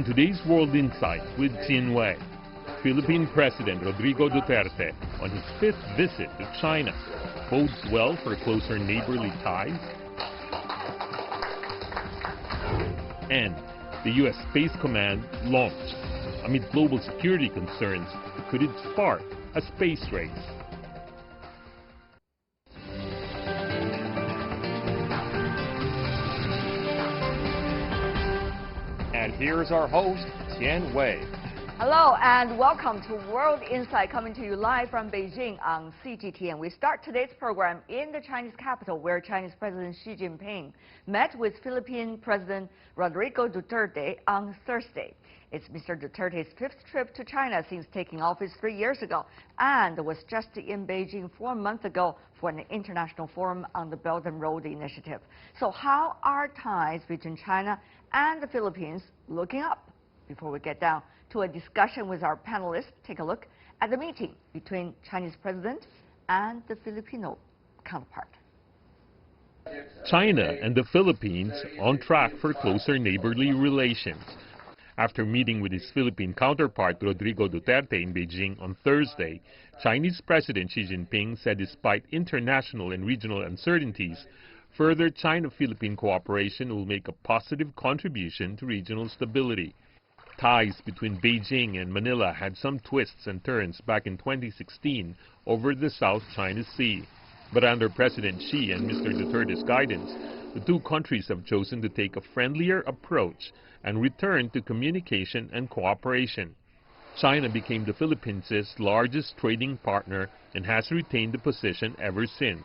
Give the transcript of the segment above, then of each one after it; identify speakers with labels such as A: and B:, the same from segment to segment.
A: today's World Insight with Xin Wei, Philippine President Rodrigo Duterte on his 5th visit to China bodes well for closer neighborly ties. And the U.S. Space Command launched. Amid global security concerns, could it spark a space race?
B: And here's our host, Tian Wei.
C: Hello and welcome to World Insight, coming to you live from Beijing on CGTN. We start today's program in the Chinese capital, where Chinese President Xi Jinping met with Philippine President Rodrigo Duterte on Thursday. It's Mr. Duterte's 5th trip to China since taking office 3 years ago, and was just in Beijing 4 months ago for an international forum on the Belt and Road Initiative. So how are ties between China and the Philippines looking up? Before we get down to a discussion with our panelists, take a look at the meeting between Chinese President and the Filipino counterpart.
A: China and the Philippines on track for closer neighborly relations. After meeting with his Philippine counterpart Rodrigo Duterte in Beijing on Thursday, Chinese President Xi Jinping said despite international and regional uncertainties, further China-Philippine cooperation will make a positive contribution to regional stability. Ties between Beijing and Manila had some twists and turns back in 2016 over the South China Sea. But under President Xi and Mr. Duterte's guidance, the two countries have chosen to take a friendlier approach and return to communication and cooperation. China became the Philippines' largest trading partner and has retained the position ever since.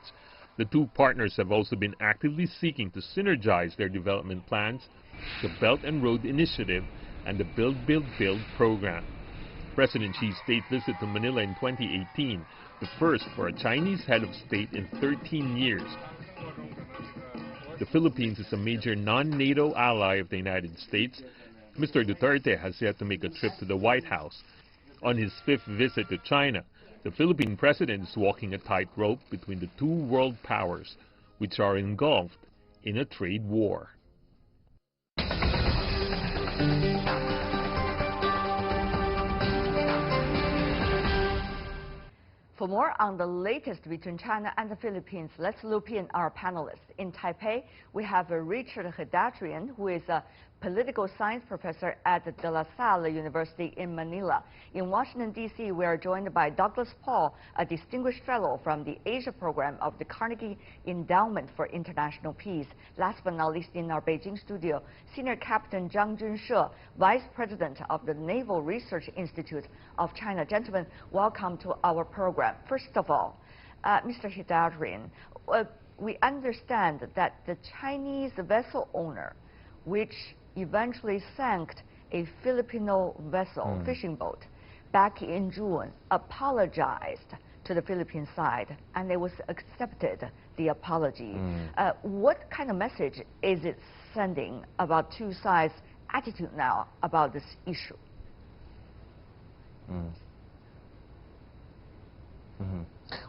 A: The two partners have also been actively seeking to synergize their development plans, the Belt and Road Initiative, and the Build program. President Xi's state visit to Manila in 2018, the first for a Chinese head of state in 13 years. The Philippines is a major non-NATO ally of the United States. Mr. Duterte has yet to make a trip to the White House. On his 5th visit to China, the Philippine president is walking a tightrope between the two world powers, which are engulfed in a trade war.
C: For more on the latest between China and the Philippines, let's loop in our panelists. In Taipei, we have Richard Hedatrian, who is a political science professor at De La Salle University in Manila. In Washington, D.C., we are joined by Douglas Paul, a distinguished fellow from the Asia program of the Carnegie Endowment for International Peace. Last but not least, in our Beijing studio, Senior Captain Zhang Junshe, Vice President of the Naval Research Institute of China. Gentlemen, welcome to our program. First of all, Mr. Hedatrian, we understand that the Chinese vessel owner, which eventually sank a Filipino vessel, fishing boat, back in June, apologized to the Philippine side, and it was accepted, the apology. What kind of message is it sending about two sides' attitude now about this issue?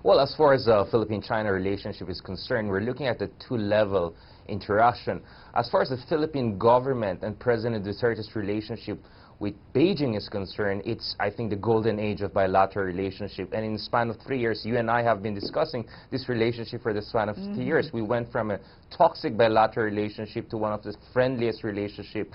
D: Well, as far as the Philippine-China relationship is concerned, we're looking at the two-level interaction. As far as the Philippine government and President Duterte's relationship with Beijing is concerned, it's, I think, the golden age of bilateral relationship. And in the span of 3 years, you and I have been discussing this relationship for the span of 3 years. We went from a toxic bilateral relationship to one of the friendliest relationships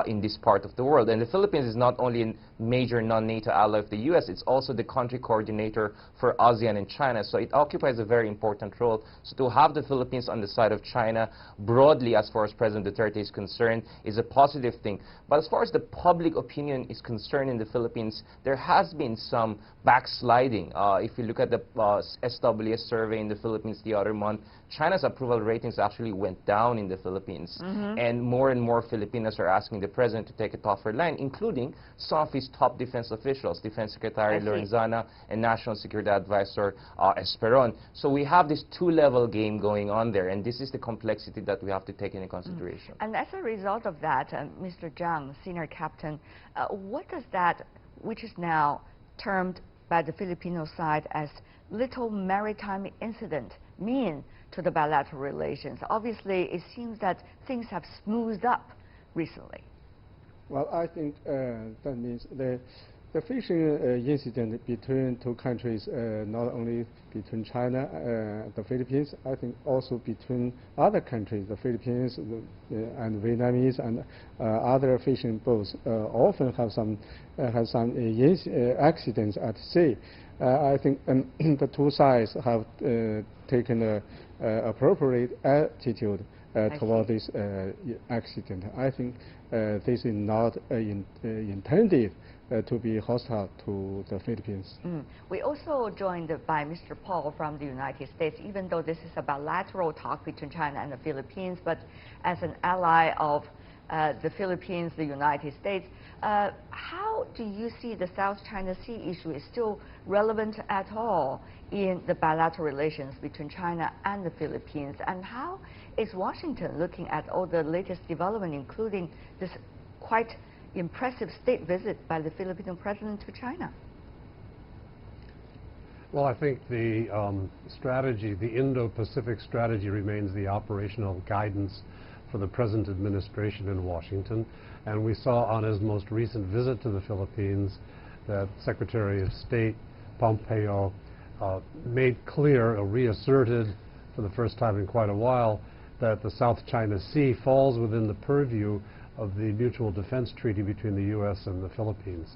D: in this part of the world. And the Philippines is not only a major non-NATO ally of the U.S., it's also the country coordinator for ASEAN and China. So it occupies a very important role. So to have the Philippines on the side of China broadly, as far as President Duterte is concerned, is a positive thing. But as far as the public opinion is concerned in the Philippines, there has been some backsliding. If you look at the SWS survey in the Philippines the other month, China's approval ratings actually went down in the Philippines. And more Filipinos are asking the president to take a tougher line, including some of his top defense officials, Defense Secretary Lorenzana and National Security Advisor Esperon. So we have this two-level game going on there, and this is the complexity that we have to take into consideration.
C: And as a result of that, Mr. Zhang, Senior Captain, what does that, which is now termed by the Filipino side as little maritime incident, mean to the bilateral relations? Obviously, it seems that things have smoothed up recently.
E: Well, I think that means the fishing incident between two countries, not only between China and the Philippines, I think also between other countries, the Philippines and Vietnamese and other fishing boats often have some accidents at sea. I think the two sides have taken an appropriate attitude toward this accident. I think this is not intended to be hostile to the Philippines.
C: We also joined by Mr. Paul from the United States, even though this is a bilateral talk between China and the Philippines, but as an ally of the Philippines, the United States, how do you see the South China Sea issue is still relevant at all in the bilateral relations between China and the Philippines? And how is Washington looking at all the latest development, including this quite impressive state visit by the Philippine President to China?
F: Well, I think the strategy, the Indo-Pacific strategy, remains the operational guidance for the present administration in Washington. And we saw on his most recent visit to the Philippines that Secretary of State Pompeo made clear, or reasserted for the first time in quite a while, that the South China Sea falls within the purview of the Mutual Defense Treaty between the U.S. and the Philippines.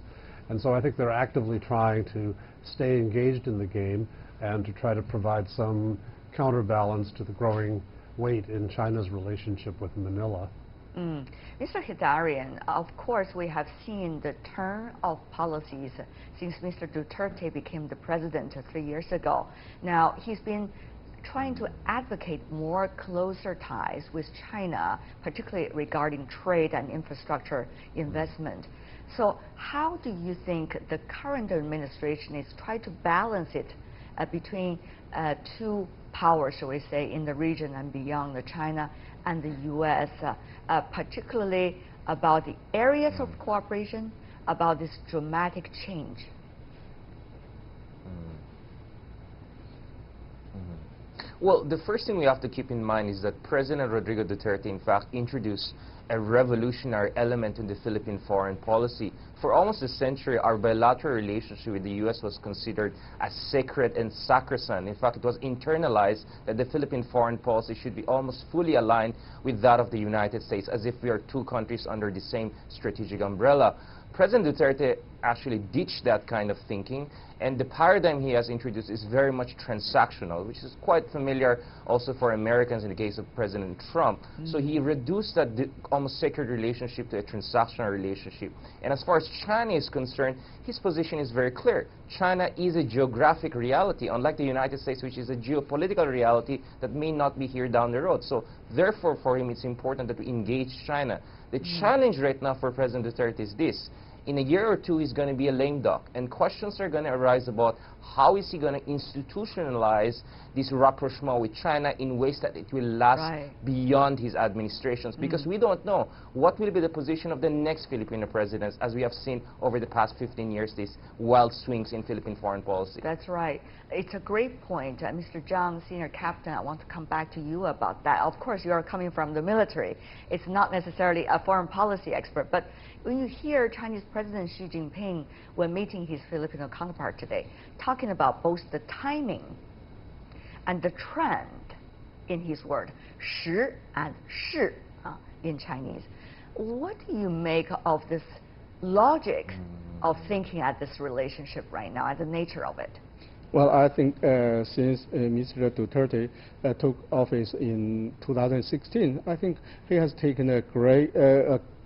F: And so I think they're actively trying to stay engaged in the game and to try to provide some counterbalance to the growing weight in China's relationship with Manila.
C: Mr. Hidarian, of course, we have seen the turn of policies since Mr. Duterte became the president 3 years ago. Now, he's been trying to advocate more closer ties with China, particularly regarding trade and infrastructure investment. So how do you think the current administration is trying to balance it between two powers, shall we say, in the region and beyond, the China and the U.S., particularly about the areas of cooperation, about this dramatic change?
D: Well, the first thing we have to keep in mind is that President Rodrigo Duterte, in fact, introduced a revolutionary element in the Philippine foreign policy. For almost a century, our bilateral relationship with the U.S. was considered as sacred and sacrosanct. In fact, it was internalized that the Philippine foreign policy should be almost fully aligned with that of the United States, as if we are two countries under the same strategic umbrella. President Duterte actually ditched that kind of thinking, and the paradigm he has introduced is very much transactional, which is quite familiar also for Americans in the case of President Trump. So he reduced that almost sacred relationship to a transactional relationship. And as far as China is concerned, his position is very clear. China is a geographic reality, unlike the United States, which is a geopolitical reality that may not be here down the road. So therefore, for him, it's important that we engage China. The challenge right now for President Duterte is this. In a year or two, he's going to be a lame duck, and questions are going to arise about how is he going to institutionalize this rapprochement with China in ways that it will last beyond his administrations, because we don't know what will be the position of the next Filipino presidents, as we have seen over the past 15 years, these wild swings in Philippine foreign policy.
C: That's right. It's a great point. Mr. Zhang, Senior Captain, I want to come back to you about that. Of course, you are coming from the military. It's not necessarily a foreign policy expert, but when you hear Chinese President Xi Jinping, when meeting his Filipino counterpart today, talking about both the timing and the trend, in his word, 时 and 势 in Chinese, what do you make of this logic of thinking at this relationship right now and the nature of it?
E: Well, I think since Mr. Duterte took office in 2016, I think he has taken a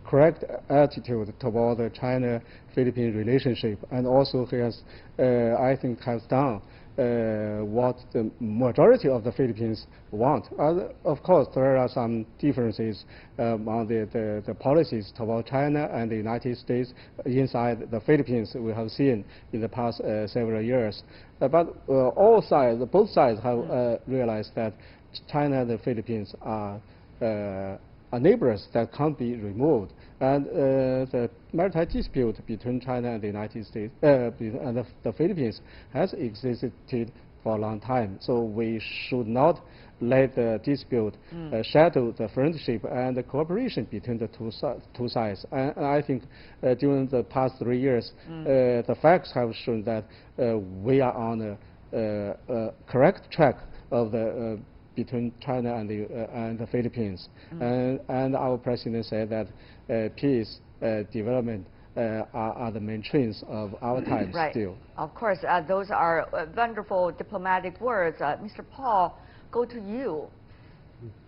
E: correct attitude toward the China-Philippine relationship, and also he has, I think, has done what the majority of the Philippines want. Of course, there are some differences among the policies toward China and the United States inside the Philippines we have seen in the past several years. But both sides have realized that China and the Philippines are neighbors that can't be removed. And the maritime dispute between China and the United States and the Philippines has existed for a long time. So we should not let the dispute shadow the friendship and the cooperation between the two sides. And I think during the past 3 years, the facts have shown that we are on a correct track of the between China and the Philippines. And our president said that peace, development are the main trends of our time still.
C: Of course, those are wonderful diplomatic words. Mr. Paul, go to you.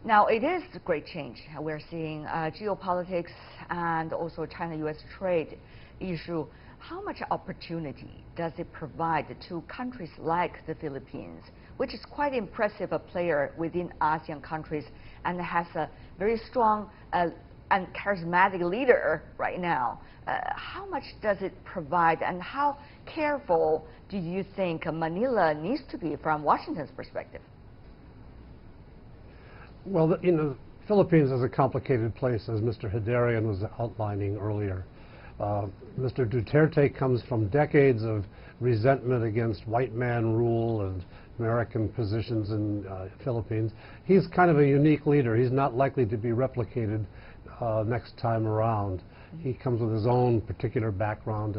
C: Now, it is a great change. We're seeing geopolitics and also China-U.S. trade issue. How much opportunity does it provide to countries like the Philippines, which is quite impressive a player within ASEAN countries and has a very strong and charismatic leader right now? How much does it provide, and how careful do you think Manila needs to be from Washington's perspective?
F: Well, the Philippines is a complicated place, as Mr. Hidarian was outlining earlier. Mr. Duterte comes from decades of resentment against white man rule and American positions in Philippines. He's kind of a unique leader. He's not likely to be replicated next time around. He comes with his own particular background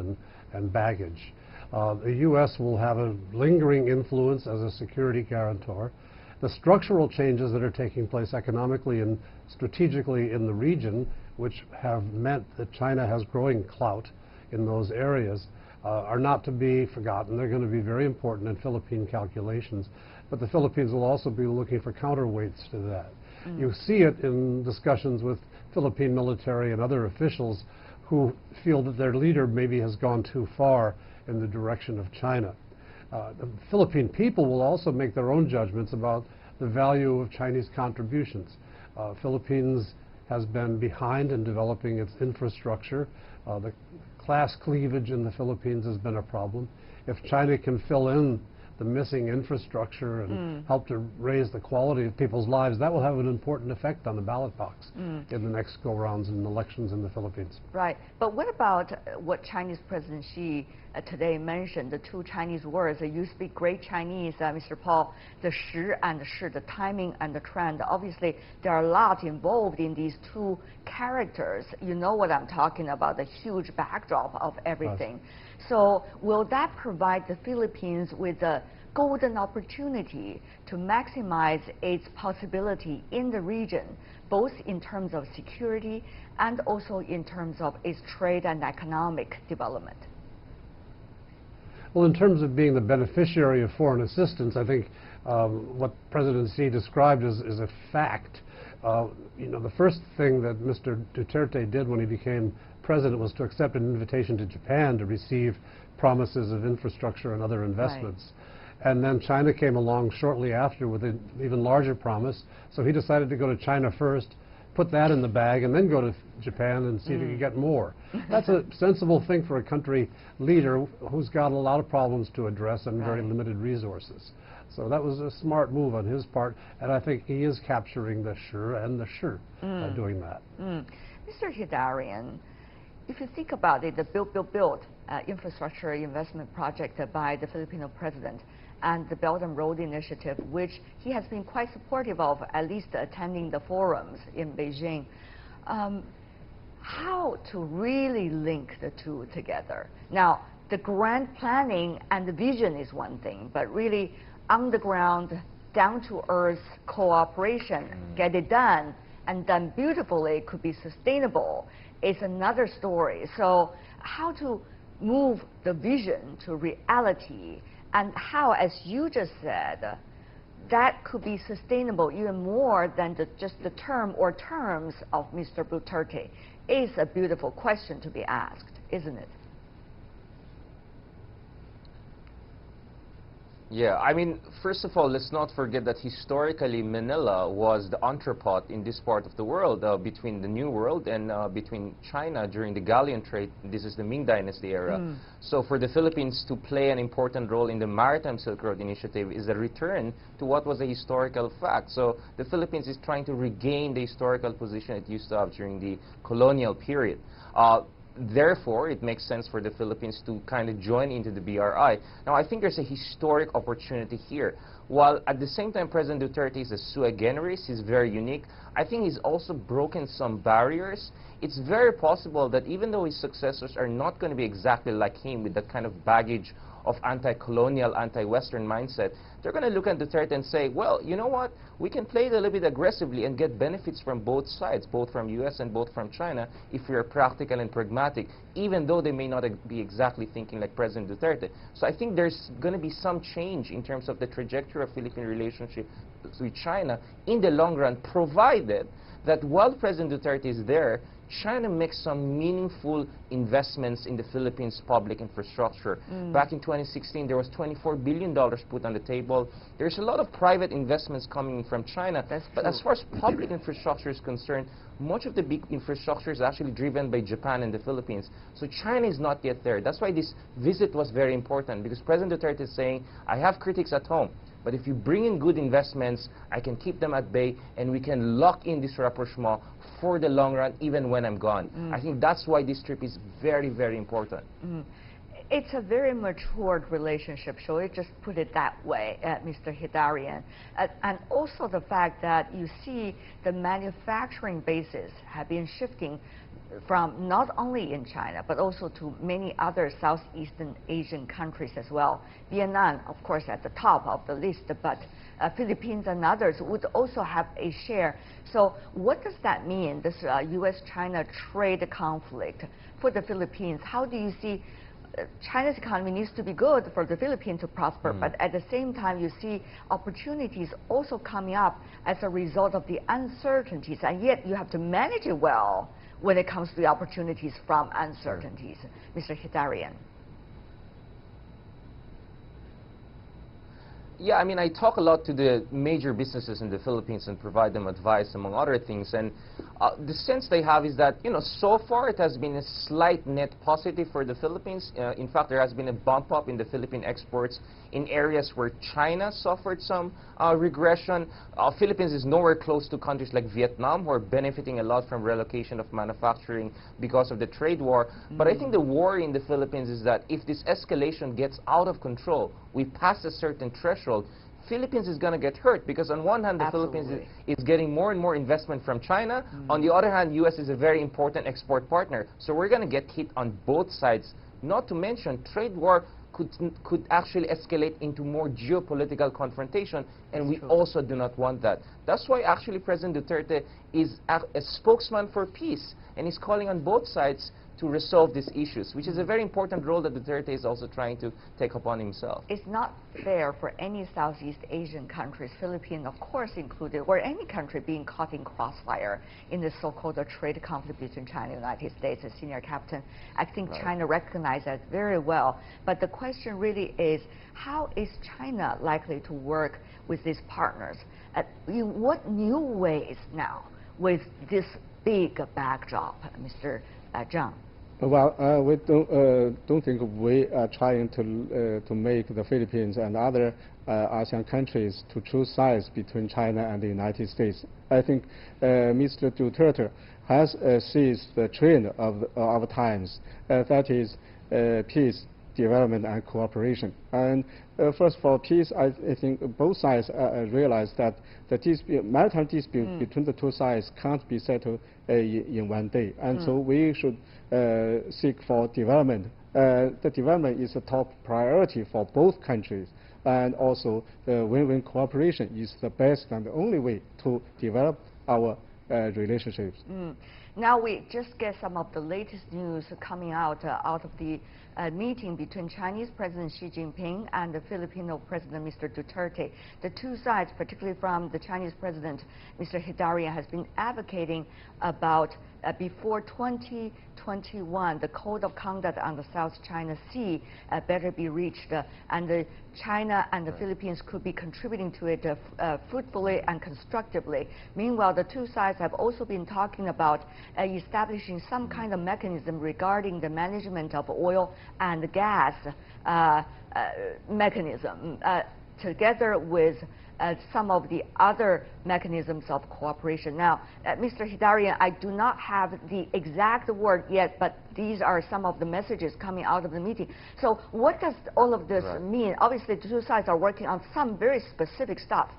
F: and baggage. The U.S. will have a lingering influence as a security guarantor. The structural changes that are taking place economically and strategically in the region, which have meant that China has growing clout in those areas, are not to be forgotten. They're going to be very important in Philippine calculations. But the Philippines will also be looking for counterweights to that. You see it in discussions with Philippine military and other officials who feel that their leader maybe has gone too far in the direction of China. The Philippine people will also make their own judgments about the value of Chinese contributions. Philippines has been behind in developing its infrastructure. The class cleavage in the Philippines has been a problem. If China can fill in the missing infrastructure and help to raise the quality of people's lives, that will have an important effect on the ballot box in the next go-rounds in elections in the Philippines.
C: Right. But what about what Chinese President Xi today mentioned, the two Chinese words? You speak great Chinese, Mr. Paul, the shi and the shi, the timing and the trend. Obviously, there are a lot involved in these two characters. You know what I'm talking about, the huge backdrop of everything. So will that provide the Philippines with a golden opportunity to maximize its possibility in the region, both in terms of security and also in terms of its trade and economic development?
F: Well, in terms of being the beneficiary of foreign assistance, I think what President Xi described is a fact. The first thing that Mr. Duterte did when he became president was to accept an invitation to Japan to receive promises of infrastructure and other investments. Right. And then China came along shortly after with an even larger promise. So he decided to go to China first, put that in the bag, and then go to Japan and see if he could get more. That's a sensible thing for a country leader who's got a lot of problems to address and very limited resources. So that was a smart move on his part, and I think he is capturing the sure and the sure by doing that.
C: Mr. Hidarian, if you think about it, the build infrastructure investment project by the Filipino president and the Belt and Road Initiative, which he has been quite supportive of, at least attending the forums in Beijing, how to really link the two together? Now, the grand planning and the vision is one thing, but really on the ground, down-to-earth cooperation, get it done, and done beautifully, could be sustainable, is another story. So how to move the vision to reality, and how, as you just said, that could be sustainable even more than just the term or terms of Mr. Duterte, is a beautiful question to be asked, isn't it?
D: Yeah, I mean, first of all, let's not forget that historically Manila was the entrepot in this part of the world between the New World and between China during the galleon trade. This is the Ming Dynasty era. So for the Philippines to play an important role in the Maritime Silk Road Initiative is a return to what was a historical fact. So the Philippines is trying to regain the historical position it used to have during the colonial period. Therefore, it makes sense for the Philippines to kind of join into the BRI. Now, I think there's a historic opportunity here. while at the same time President Duterte is a sui generis, he's very unique, I think he's also broken some barriers. It's very possible that even though his successors are not going to be exactly like him with that kind of baggage of anti-colonial, anti-Western mindset, they're going to look at Duterte and say, well, you know what, we can play it a little bit aggressively and get benefits from both sides, both from US and both from China, if we are practical and pragmatic, even though they may not be exactly thinking like President Duterte. So I think there's going to be some change in terms of the trajectory of Philippine relationship with China in the long run, provided that while President Duterte is there, China makes some meaningful investments in the Philippines' public infrastructure. Back in 2016, there was $24 billion put on the table. There's a lot of private investments coming in from China. But as far as public infrastructure is concerned, much of the big infrastructure is actually driven by Japan and the Philippines. So China is not yet there. That's why this visit was very important, because President Duterte is saying, I have critics at home, but if you bring in good investments, I can keep them at bay, and we can lock in this rapprochement for the long run, even when I'm gone. I think that's why this trip is very, very important.
C: It's a very matured relationship, shall we just put it that way, Mr. Hidarian? And also the fact that you see the manufacturing bases have been shifting from not only in China, but also to many other Southeastern Asian countries as well. Vietnam, of course, at the top of the list, but Philippines and others would also have a share. So what does that mean, this U.S.-China trade conflict for the Philippines? How do you see China's economy needs to be good for the Philippines to prosper, but at the same time you see opportunities also coming up as a result of the uncertainties, and yet you have to manage it well when it comes to the opportunities from uncertainties. Mr. Hidarian.
D: Yeah, I mean, I talk a lot to the major businesses in the Philippines and provide them advice, among other things. And the sense they have is that, you know, so far it has been a slight net positive for the Philippines. In fact, there has been a bump up in the Philippine exports in areas where China suffered some regression. Philippines is nowhere close to countries like Vietnam, who are benefiting a lot from relocation of manufacturing because of the trade war. But I think the worry in the Philippines is that if this escalation gets out of control, we pass a certain threshold, Philippines is going to get hurt, because on one hand the Philippines is getting more and more investment from China. On the other hand, US is a very important export partner. So we're going to get hit on both sides. Not to mention, trade war could actually escalate into more geopolitical confrontation, and we also do not want that. That's why actually President Duterte is a spokesman for peace, and he's calling on both sides to resolve these issues, which is a very important role that Duterte is also trying to take upon himself.
C: It's not fair for any Southeast Asian countries, Philippines of course included, or any country being caught in crossfire in the so-called trade conflict between China and the United States. As senior captain, I think China recognizes that very well. But the question really is, how is China likely to work with these partners? In what new ways now with this big backdrop, Mr. Zhang?
E: Well, we don't think we are trying to make the Philippines and other ASEAN countries to choose sides between China and the United States. I think Mr. Duterte has seized the trend of our times, that is peace, development, and cooperation. And first of all, peace, I think both sides realize that the maritime dispute between the two sides can't be settled in one day. And so we should seek for development. The development is a top priority for both countries. And also, the win-win cooperation is the best and the only way to develop our relationships.
C: Now we just get some of the latest news coming out of the meeting between Chinese President Xi Jinping and the Filipino President Mr. Duterte. The two sides, particularly from the Chinese President Mr. Hidarian, has been advocating about before 2021 the Code of Conduct on the South China Sea better be reached, and China and the Philippines could be contributing to it fruitfully and constructively. Meanwhile, the two sides have also been talking about establishing some kind of mechanism regarding the management of oil and gas mechanism. together with some of the other mechanisms of cooperation. Now, Mr. Hidarian, I do not have the exact word yet, but these are some of the messages coming out of the meeting. So what does all of this mean? Obviously, the two sides are working on some very specific stuff.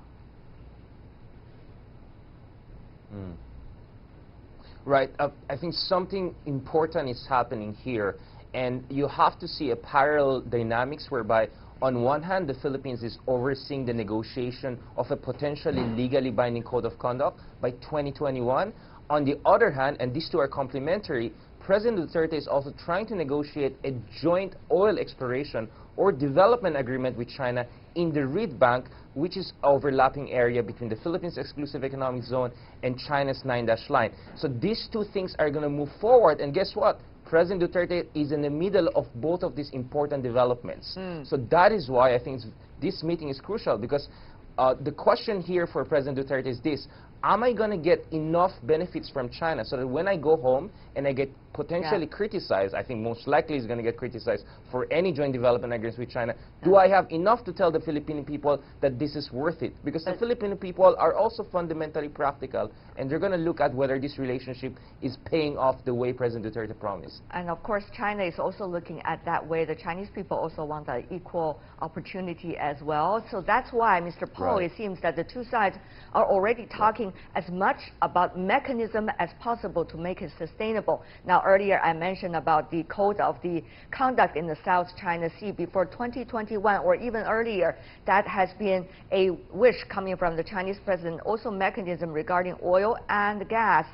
D: Right. I think something important is happening here, and you have to see a parallel dynamics whereby on one hand, the Philippines is overseeing the negotiation of a potentially legally binding code of conduct by 2021. On the other hand, and these two are complementary, President Duterte is also trying to negotiate a joint oil exploration or development agreement with China in the Reed Bank, which is overlapping area between the Philippines Exclusive Economic Zone and China's 9-dash line. So these two things are going to move forward, and guess what? President Duterte is in the middle of both of these important developments. So that is why I think this meeting is crucial, because the question here for President Duterte is this: am I going to get enough benefits from China so that when I go home and I get potentially criticized, I think most likely he's going to get criticized for any joint development agreements with China, do I have enough to tell the Filipino people that this is worth it? Because the Filipino people are also fundamentally practical, and they're going to look at whether this relationship is paying off the way President Duterte promised.
C: And of course, China is also looking at that way. The Chinese people also want an equal opportunity as well. So that's why, Mr. Paul, it seems that the two sides are already talking as much about mechanism as possible to make it sustainable. Now, earlier I mentioned about the code of the conduct in the South China Sea before 2021 or even earlier. That has been a wish coming from the Chinese president. Also mechanism regarding oil and gas,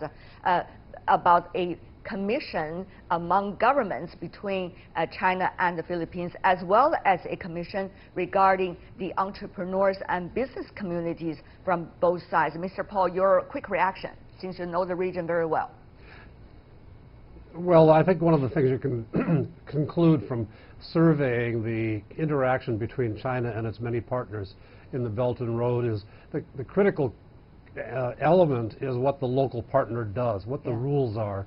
C: about a commission among governments between China and the Philippines, as well as a commission regarding the entrepreneurs and business communities from both sides. Mr. Paul, your quick reaction, since you know the region very well.
F: Well, I think one of the things you can conclude from surveying the interaction between China and its many partners in the Belt and Road is the critical element is what the local partner does, what the rules are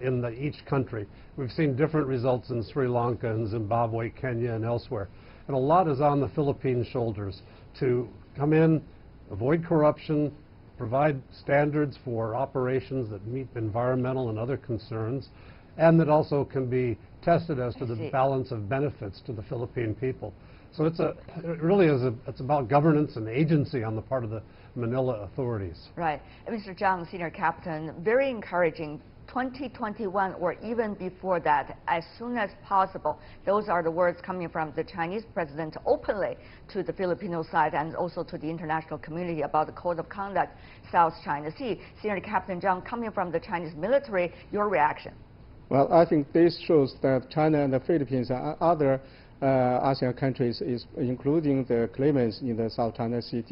F: in each country. We've seen different results in Sri Lanka and Zimbabwe, Kenya, and elsewhere. And a lot is on the Philippines' shoulders to come in, avoid corruption, provide standards for operations that meet environmental and other concerns, and that also can be tested as to the balance of benefits to the Philippine people. So it really is it's about governance and agency on the part of the Manila authorities.
C: Right. Mr. Zhang, Senior Captain, very encouraging. 2021 or even before that, as soon as possible. Those are the words coming from the Chinese president openly to the Filipino side and also to the international community about the code of conduct, South China Sea. Senior Captain Zhang, coming from the Chinese military, your reaction?
E: Well, I think this shows that China and the Philippines and other ASEAN countries, including the claimants in the South China Sea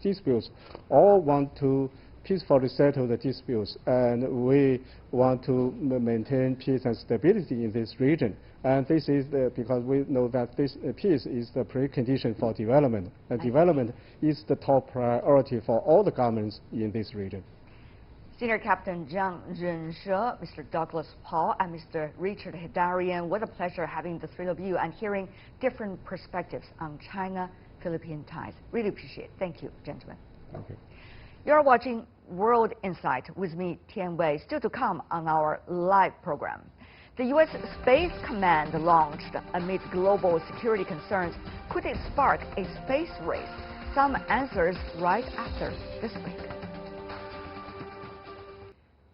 E: disputes, all want to peacefully settle the disputes, and we want to maintain peace and stability in this region. And this is because we know that this peace is the precondition for development, and development is the top priority for all the governments in this region.
C: Senior Captain Zhang Zhenshe, Mr. Douglas Paul, and Mr. Richard Hidarian, what a pleasure having the three of you and hearing different perspectives on China-Philippine ties. Really appreciate it. Thank you, gentlemen.
E: Okay.
C: You're watching World Insight with me, Tian Wei. Still to come on our live program. The U.S. Space Command launched amid global security concerns. Could it spark a space race? Some answers right after this break.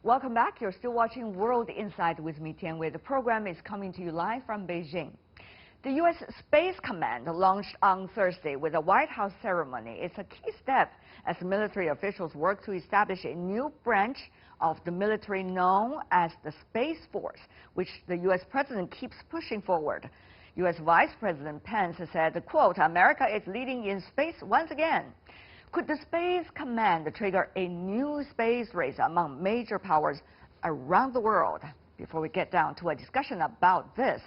C: Welcome back. You're still watching World Insight with me, Tian Wei. The program is coming to you live from Beijing. The U.S. Space Command launched on Thursday with a White House ceremony. It's a key step as military officials work to establish a new branch of the military known as the Space Force, which the U.S. President keeps pushing forward. U.S. Vice President Pence said, quote, "America is leading in space once again." Could the Space Command trigger a new space race among major powers around the world? Before we get down to a discussion about this,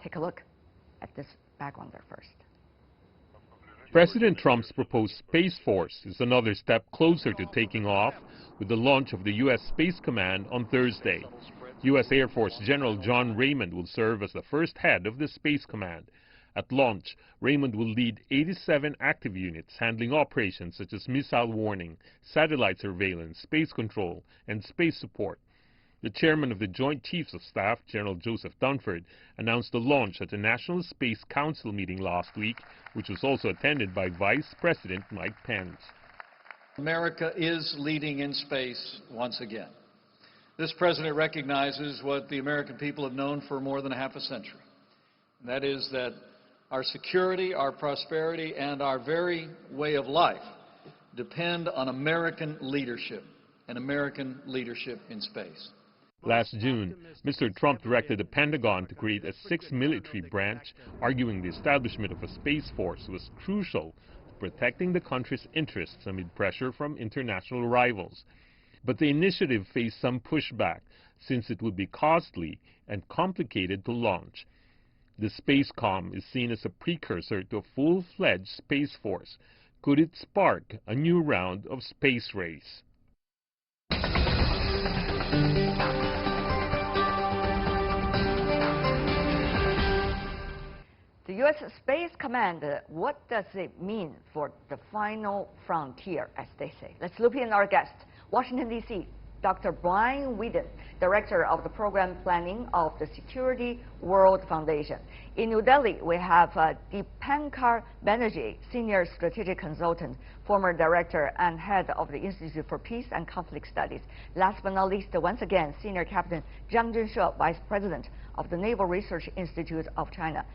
C: take a look at this background there first.
A: President Trump's proposed Space Force is another step closer to taking off with the launch of the U.S. Space Command on Thursday. U.S. Air Force General John Raymond will serve as the first head of the Space Command. At launch, Raymond will lead 87 active units handling operations such as missile warning, satellite surveillance, space control, and space support. The chairman of the Joint Chiefs of Staff, General Joseph Dunford, announced the launch at the National Space Council meeting last week, which was also attended by Vice President Mike Pence.
G: America is leading in space once again. This president recognizes what the American people have known for more than half a century. And that is that our security, our prosperity, and our very way of life depend on American leadership, and American leadership in space.
A: Last June, Mr. Trump directed the Pentagon to create a sixth military branch, arguing the establishment of a space force was crucial to protecting the country's interests amid pressure from international rivals. But the initiative faced some pushback, since it would be costly and complicated to launch. The SpaceCom is seen as a precursor to a full-fledged Space Force. Could it spark a new round of space race?
C: The U.S. Space Command, what does it mean for the final frontier, as they say? Let's loop in our guest, Washington, D.C., Dr. Brian Whedon, Director of the Program Planning of the Security World Foundation. In New Delhi, we have Deepankar Banerjee, Senior Strategic Consultant, former Director and Head of the Institute for Peace and Conflict Studies. Last but not least, once again, Senior Captain Zhang Zhenshe, Vice President of the Naval Research Institute of China.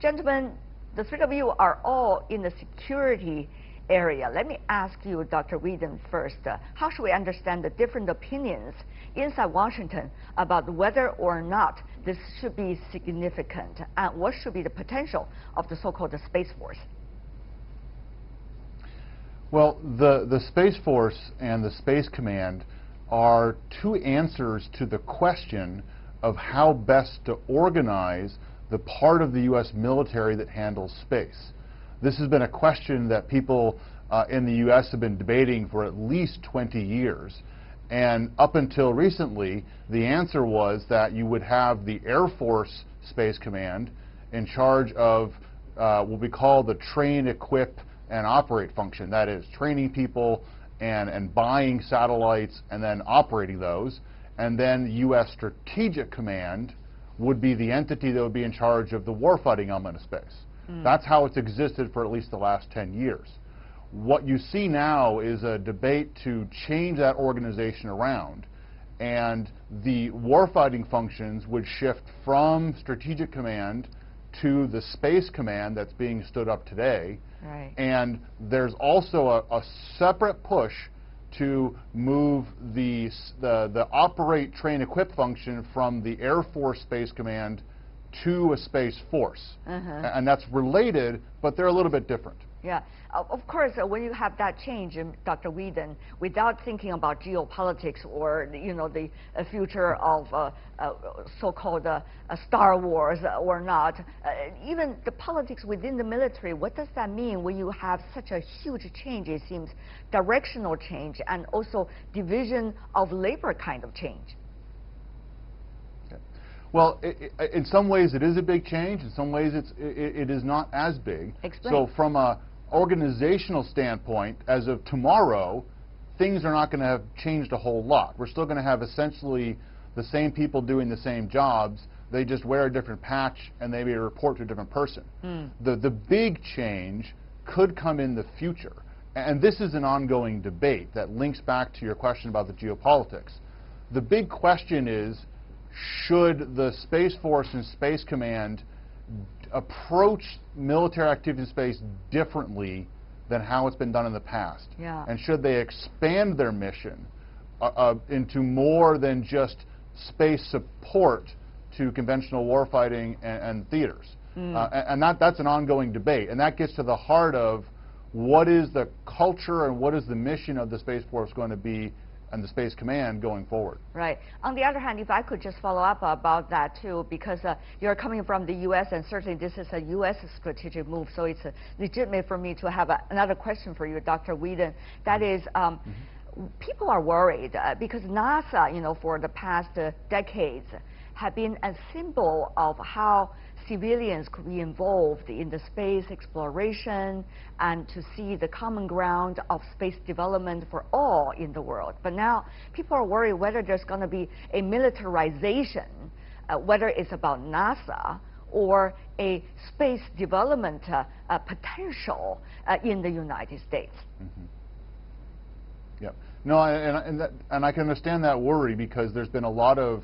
C: Gentlemen, the three of you are all in the security area. Let me ask you, Dr. Whedon, first. How should we understand the different opinions inside Washington about whether or not this should be significant, and what should be the potential of the so-called Space Force?
H: Well, the Space Force and the Space Command are two answers to the question of how best to organize the part of the U.S. military that handles space. This has been a question that people in the U.S. have been debating for at least 20 years. And up until recently, the answer was that you would have the Air Force Space Command in charge of what we call the train, equip, and operate function. That is, training people and buying satellites and then operating those. And then U.S. Strategic Command would be the entity that would be in charge of the warfighting element of space. That's how it's existed for at least the last 10 years. What you see now is a debate to change that organization around, and the warfighting functions would shift from Strategic Command to the Space Command that's being stood up today.
C: Right.
H: And there's also a separate push to move the operate, train, equip function from the Air Force Space Command to a Space Force. And that's related, but they're a little bit different.
C: Yeah, of course, when you have that change, Dr. Whedon, without thinking about geopolitics or the future of so-called Star Wars or not, even the politics within the military, what does that mean when you have such a huge change? It seems directional change and also division of labor kind of change.
H: Well, in some ways it is a big change. In some ways it is not as big.
C: Explain.
H: So from an organizational standpoint, as of tomorrow, things are not going to have changed a whole lot. We're still going to have essentially the same people doing the same jobs. They just wear a different patch and they may report to a different person. The big change could come in the future. And this is an ongoing debate that links back to your question about the geopolitics. The big question is, should the Space Force and Space Command approach military activity in space differently than how it's been done in the past?
C: Yeah. And
H: should they expand their mission into more than just space support to conventional warfighting and theaters? And that's an ongoing debate. And that gets to the heart of what is the culture and what is the mission of the Space Force going to be and the Space Command going forward.
C: Right. On the other hand, if I could just follow up about that too, because you're coming from the U.S. and certainly this is a U.S. strategic move, so it's legitimate for me to have another question for you, Dr. Whedon. That is, people are worried because NASA, for the past decades, have been a symbol of how civilians could be involved in the space exploration and to see the common ground of space development for all in the world. But now people are worried whether there's going to be a militarization, whether it's about NASA or a space development potential in the United States.
H: Mm-hmm. Yep. No, and I can understand that worry because there's been a lot of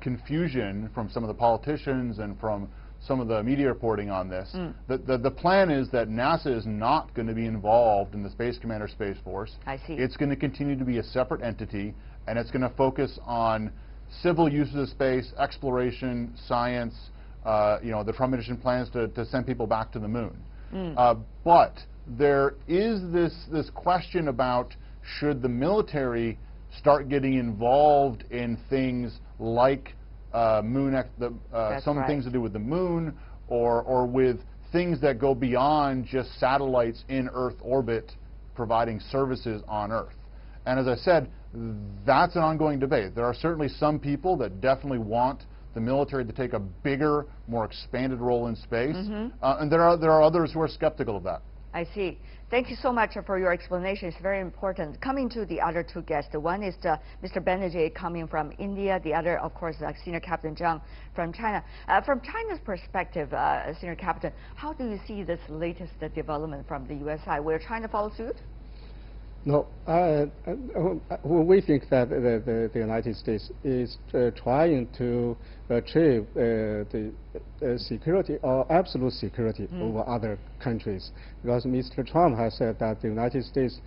H: confusion from some of the politicians and from some of the media reporting on this. The plan is that NASA is not going to be involved in the Space Command or Space Force.
C: I see.
H: It's going to continue to be a separate entity, and it's going to focus on civil uses of space, exploration, science. You know, the Trump administration plans to send people back to the moon. But there is this question about should the military start getting involved in things like some things to do with the moon or with things that go beyond just satellites in Earth orbit providing services on Earth. And as I said, that's an ongoing debate. There are certainly some people that definitely want the military to take a bigger, more expanded role in space, and there are others who are skeptical of that.
C: I see. Thank you so much for your explanation. It's very important. Coming to the other two guests, one is Mr. Banerjee coming from India, the other, of course, Senior Captain Zhang from China. From China's perspective, Senior Captain, how do you see this latest development from the U.S. side? Will China follow suit?
E: No, we think that the United States is trying to achieve the security or absolute security over other countries, because Mr. Trump has said that the United States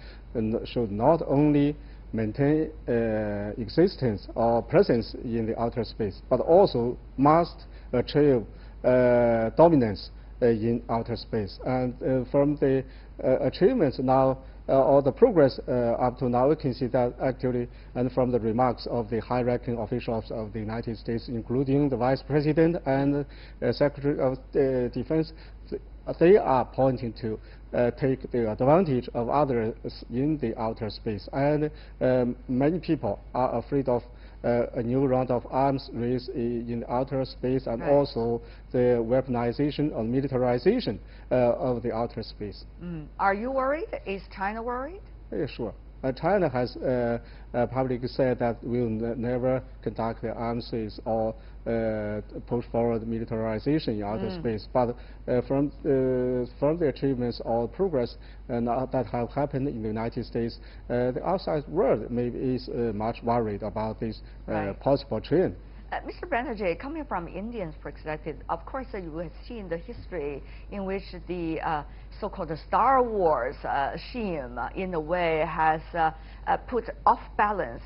E: should not only maintain existence or presence in the outer space, but also must achieve dominance in outer space. And from the achievements now, or the progress up to now, we can see that actually, and from the remarks of the high-ranking officials of the United States, including the Vice President and Secretary of Defense, they are pointing to take the advantage of others in the outer space. And many people are afraid of a new round of arms race in outer space, and also the weaponization or militarization of the outer space.
C: Are you worried? Is China worried?
E: Yeah, sure. China has publicly said that we will never conduct the arms race or push forward militarization in outer space. But from the achievements or progress that have happened in the United States, the outside world maybe is much worried about this possible trend.
C: Mr. Banerjee, coming from Indians' perspective, of course you have seen the history in which the so-called Star Wars scheme, in a way, has put off balance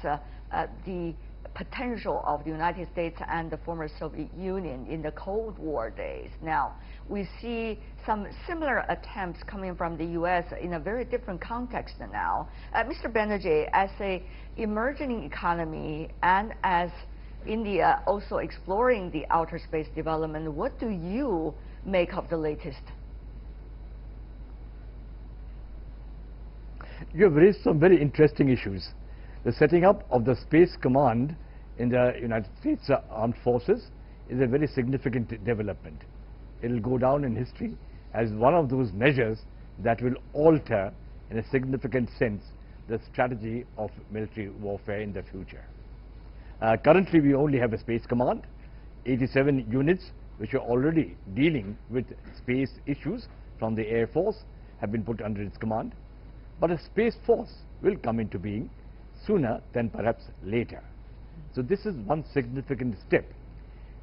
C: the potential of the United States and the former Soviet Union in the Cold War days. Now, we see some similar attempts coming from the U.S. in a very different context now. Mr. Banerjee, as an emerging economy and as India also exploring the outer space development, what do you make of the latest?
I: You have raised some very interesting issues. The setting up of the Space Command in the United States Armed Forces is a very significant development. It will go down in history as one of those measures that will alter, in a significant sense, the strategy of military warfare in the future. Currently, we only have a Space Command, 87 units which are already dealing with space issues from the Air Force have been put under its command. But a Space Force will come into being sooner than perhaps later. So this is one significant step.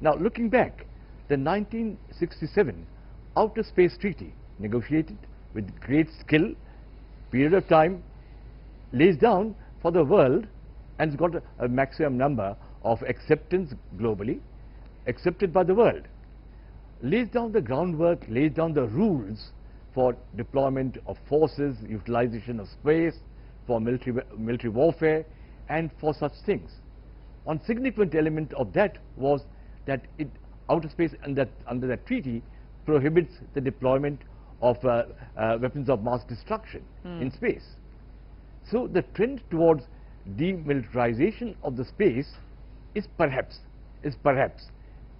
I: Now, looking back, the 1967 Outer Space Treaty, negotiated with great skill, period of time, lays down for the world, and it's got a maximum number of acceptance globally, accepted by the world, lays down the groundwork, lays down the rules for deployment of forces, utilization of space, for military warfare, and for such things. One significant element of that was that outer space under that treaty prohibits the deployment of weapons of mass destruction in space. So the trend towards demilitarization of the space is perhaps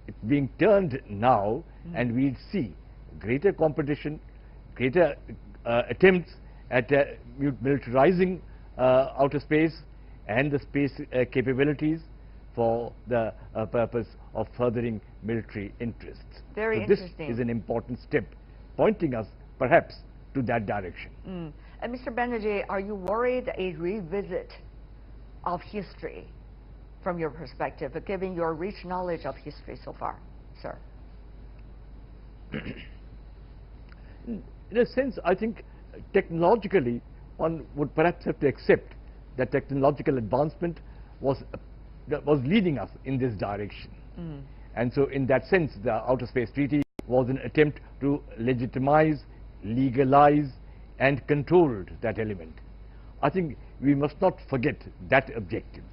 I: it's being turned now, and we'll see greater competition, greater attempts at militarizing outer space and the space capabilities for the purpose of furthering military interests.
C: Very
I: so
C: interesting.
I: This is an important step, pointing us perhaps to that direction.
C: And Mr. Banerjee, are you worried a revisit of history from your perspective, given your rich knowledge of history so far, sir?
I: In a sense, I think technologically one would perhaps have to accept that technological advancement was leading us in this direction. And so in that sense, the Outer Space Treaty was an attempt to legitimize, legalize, and control that element. I think we must not forget that objective.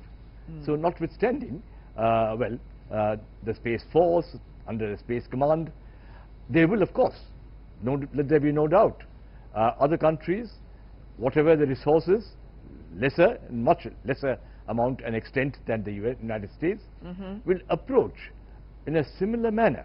I: So notwithstanding, the Space Force, under the Space Command, there will, of course, let there be no doubt, other countries, whatever the resources, lesser, much lesser amount and extent than the United States, will approach in a similar manner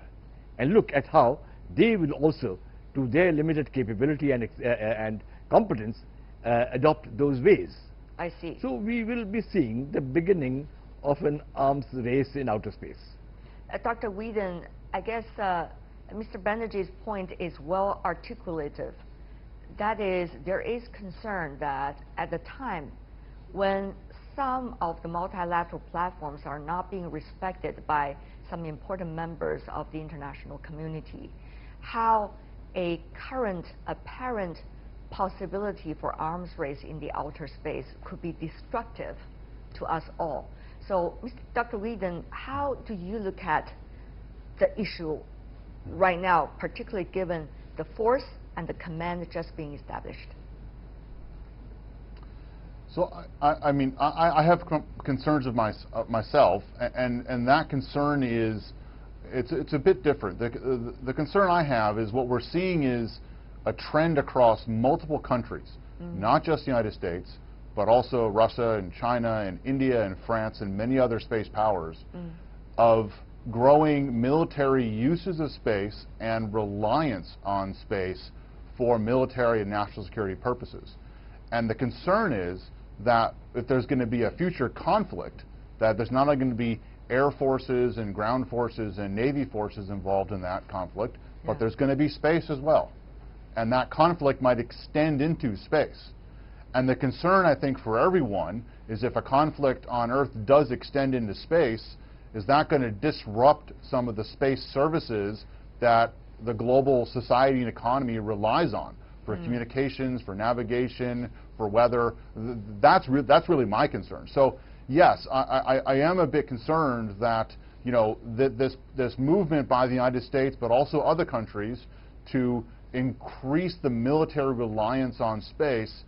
I: and look at how they will also, to their limited capability and competence, adopt those ways.
C: I see.
I: So we will be seeing the beginning of an arms race in outer space.
C: Dr. Whedon, I guess Mr. Banerjee's point is well articulated. That is, there is concern that at the time when some of the multilateral platforms are not being respected by some important members of the international community, how a current apparent possibility for arms race in the outer space could be destructive to us all. So, Dr. Whedon, how do you look at the issue right now, particularly given the force and the command just being established?
H: So, I mean, I have concerns of myself, and that concern is, it's a bit different. The concern I have is what we're seeing is a trend across multiple countries, not just the United States, but also Russia and China and India and France and many other space powers, of growing military uses of space and reliance on space for military and national security purposes. And the concern is that if there's going to be a future conflict, that there's not only going to be air forces and ground forces and Navy forces involved in that conflict, but there's going to be space as well. And that conflict might extend into space. And the concern, I think, for everyone is if a conflict on Earth does extend into space, is that going to disrupt some of the space services that the global society and economy relies on for communications, for navigation, for weather? That's really my concern. So yes, I am a bit concerned that, you know, this movement by the United States, but also other countries, to increase the military reliance on space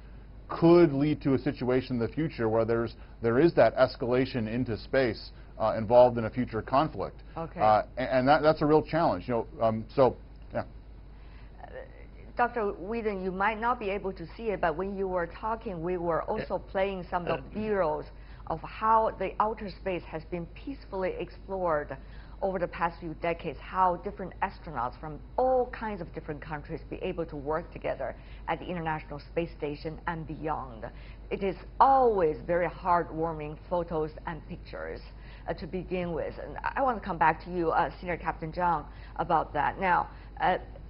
H: could lead to a situation in the future where there is that escalation into space involved in a future conflict.
C: Okay.
H: And that's a real challenge. You know, so yeah.
C: Dr. Whedon, you might not be able to see it, but when you were talking, we were also playing some of the B-rolls of how the outer space has been peacefully explored over the past few decades, how different astronauts from all kinds of different countries be able to work together at the International Space Station and beyond. It is always very heartwarming photos and pictures to begin with. And I want to come back to you, Senior Captain Zhang, about that. Now,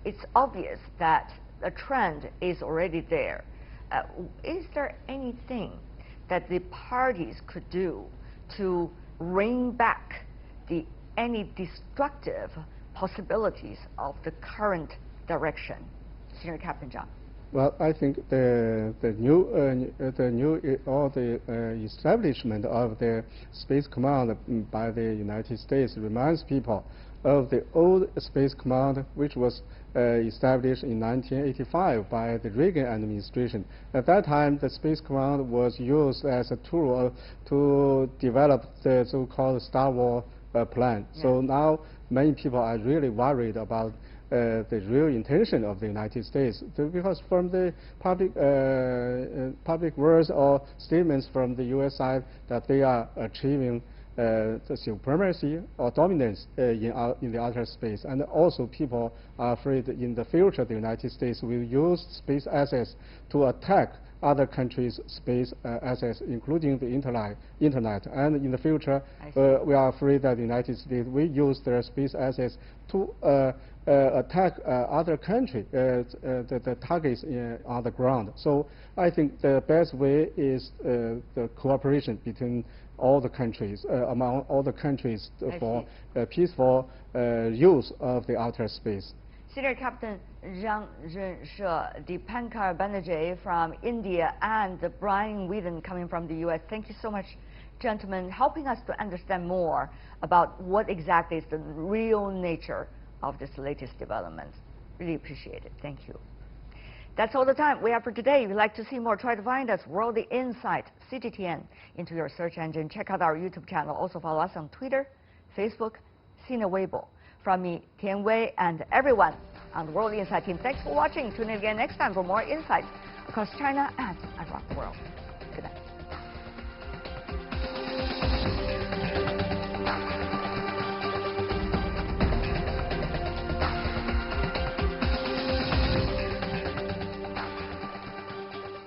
C: it's obvious that a trend is already there. Is there anything that the parties could do to bring back any destructive possibilities of the current direction? Senior Captain Zhang.
E: Well, I think the establishment of the Space Command by the United States reminds people of the old Space Command, which was established in 1985 by the Reagan administration. At that time, the Space Command was used as a tool to develop the so-called Star Wars plan. Yeah. So now many people are really worried about the real intention of the United States, because from the public words or statements from the U.S. side that they are achieving the supremacy or dominance in the outer space. And also people are afraid that in the future the United States will use space assets to attack other countries' space assets, including the internet. And in the future, we are afraid that the United States will use their space assets to attack other countries, the targets on the ground. So I think the best way is the cooperation between all the countries, among all the countries for peaceful use of the outer space.
C: Senior Captain Zhang Zhenshe, Deepankar Banerjee from India, and Brian Whedon coming from the U.S. Thank you so much, gentlemen, helping us to understand more about what exactly is the real nature of this latest development. Really appreciate it. Thank you. That's all the time we have for today. If you'd like to see more, try to find us World Insight CGTN into your search engine. Check out our YouTube channel. Also follow us on Twitter, Facebook, Sina Weibo. From me, Tian Wei, and everyone on the World Insight team, thanks for watching. Tune in again next time for more insights across China and around the world. Good night.